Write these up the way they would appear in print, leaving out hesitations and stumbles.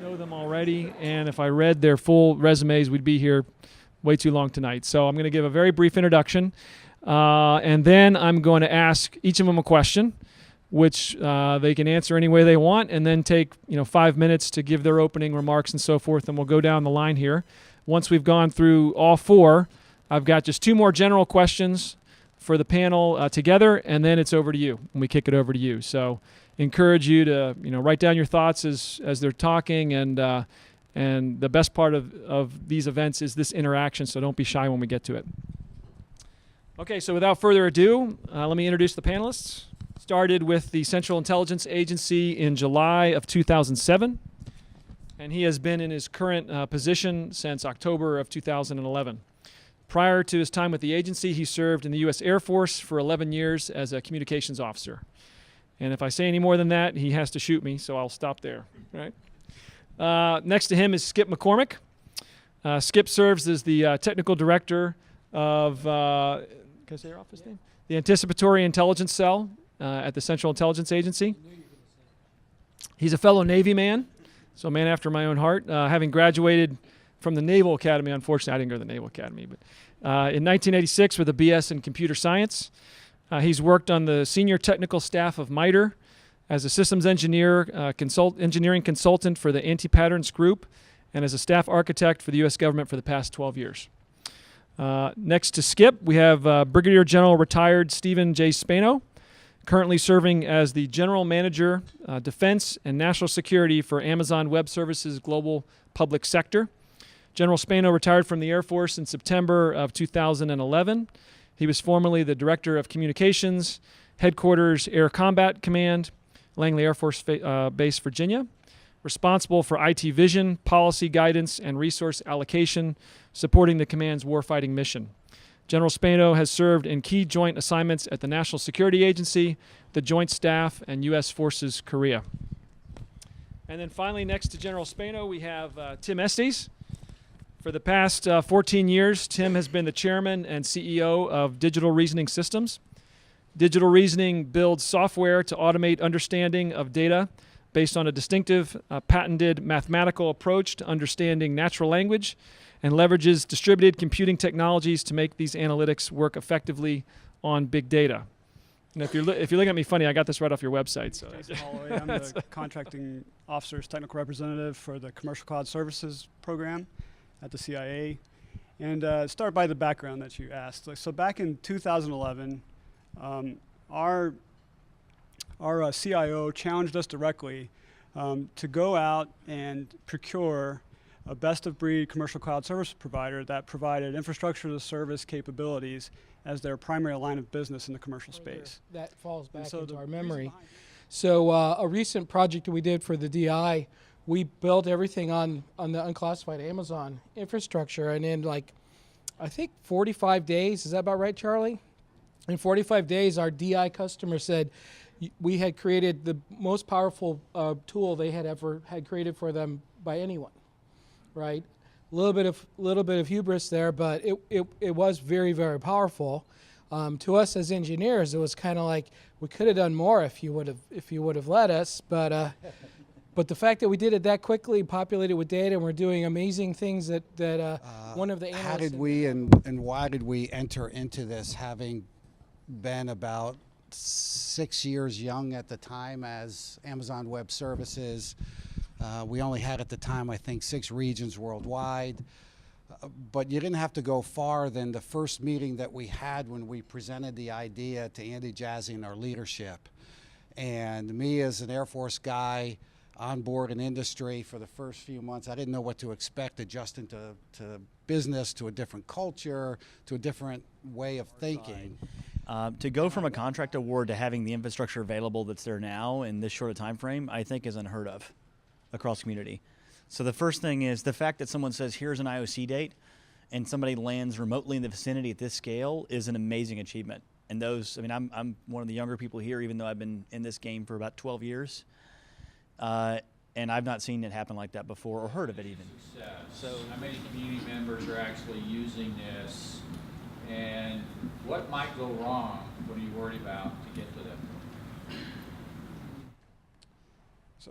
Know them already, and if I read their full resumes, we'd be here way too long tonight. So I'm going to give a very brief introduction, and then I'm going to ask each of them a question, which they can answer any way they want, and then take 5 minutes to give their opening remarks and so forth, and we'll go down the line here. Once we've gone through all four, I've got just two more general questions for the panel together, and then it's over to you, and we kick it over to you. So encourage you to write down your thoughts as they're talking, and the best part of these events is this interaction, so don't be shy when we get to it. Okay, so without further ado, let me introduce the panelists. Started with the Central Intelligence Agency in July of 2007, and he has been in his current position since October of 2011. Prior to his time with the agency, he served in the U.S. Air Force for 11 years as a communications officer. And if I say any more than that, he has to shoot me, so I'll stop there. Right? Next to him is Skip McCormick. Skip serves as the technical director of, can I say your office name? The Anticipatory Intelligence Cell at the Central Intelligence Agency. He's a fellow Navy man, so a man after my own heart. Having graduated from the Naval Academy, unfortunately I didn't go to the Naval Academy, but in 1986 with a BS in computer science. He's worked on the senior technical staff of MITRE as a systems engineer, engineering consultant for the Anti-Patterns Group, and as a staff architect for the U.S. government for the past 12 years. Next to Skip, we have Brigadier General retired Stephen J. Spano, currently serving as the General Manager, Defense and National Security for Amazon Web Services Global Public Sector. General Spano retired from the Air Force in September of 2011. He was formerly the Director of Communications, Headquarters Air Combat Command, Langley Air Force Base, Virginia, responsible for IT vision, policy guidance, and resource allocation, supporting the command's warfighting mission. General Spano has served in key joint assignments at the National Security Agency, the Joint Staff, and U.S. Forces Korea. And then finally, next to General Spano, we have Tim Estes. For the past 14 years, Tim has been the chairman and CEO of Digital Reasoning Systems. Digital Reasoning builds software to automate understanding of data based on a distinctive, patented mathematical approach to understanding natural language, and leverages distributed computing technologies to make these analytics work effectively on big data. And if you're looking at me funny, I got this right off your website. So I'm the contracting officer's technical representative for the Commercial Cloud Services program at the CIA. And start by the background that you asked. So back in 2011, our CIO challenged us directly to go out and procure a best-of-breed commercial cloud service provider that provided infrastructure as a service capabilities as their primary line of business in the commercial space. That falls back into our memory. So a recent project that we did for the DI, we built everything on the unclassified Amazon infrastructure, and in I think 45 days, is that about right, Charlie? In 45 days, our DI customer said we had created the most powerful tool they had ever had created for them by anyone, right? A little bit of hubris there, but it was very, very powerful. To us as engineers, it was kind of like we could have done more if you would have let us, but. But the fact that we did it that quickly, populated with data, and we're doing amazing things that one of the analysts... How did we and why did we enter into this, having been about 6 years young at the time as Amazon Web Services? We only had at the time, I think, 6 regions worldwide. But you didn't have to go far than the first meeting that we had when we presented the idea to Andy Jassy and our leadership. And me as an Air Force guy, on board in industry for the first few months, I didn't know what to expect, adjusting to business, to a different culture, to a different way of thinking. To go from a contract award to having the infrastructure available that's there now in this short a time frame, I think is unheard of across community. So the first thing is the fact that someone says, here's an IOC date, and somebody lands remotely in the vicinity at this scale is an amazing achievement. And those, I mean, I'm one of the younger people here, even though I've been in this game for about 12 years. And and I've not seen it happen like that before or heard of it even. So how many community members are actually using this, and what might go wrong? What are you worried about to get to that point?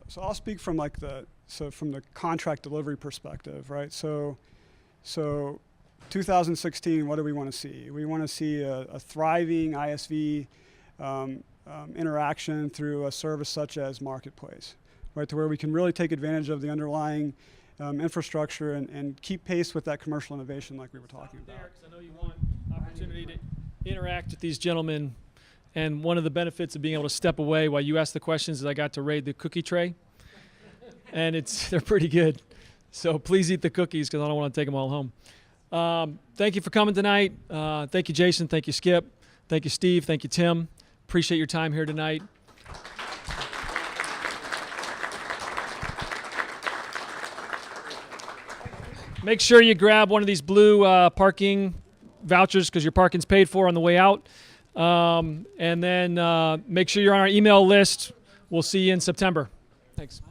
So I'll speak from from the contract delivery perspective, right? So 2016, what do we want to see? We want to see a thriving ISV interaction through a service such as Marketplace, right? To where we can really take advantage of the underlying infrastructure and keep pace with that commercial innovation like we were talking about. There, 'cause I know you want opportunity to interact with these gentlemen, and one of the benefits of being able to step away while you ask the questions is I got to raid the cookie tray, and they're pretty good. So please eat the cookies because I don't want to take them all home. Thank you for coming tonight. Thank you, Jason. Thank you, Skip. Thank you, Steve. Thank you, Tim. Appreciate your time here tonight. Make sure you grab one of these blue parking vouchers because your parking's paid for on the way out. And then make sure you're on our email list. We'll see you in September. Thanks.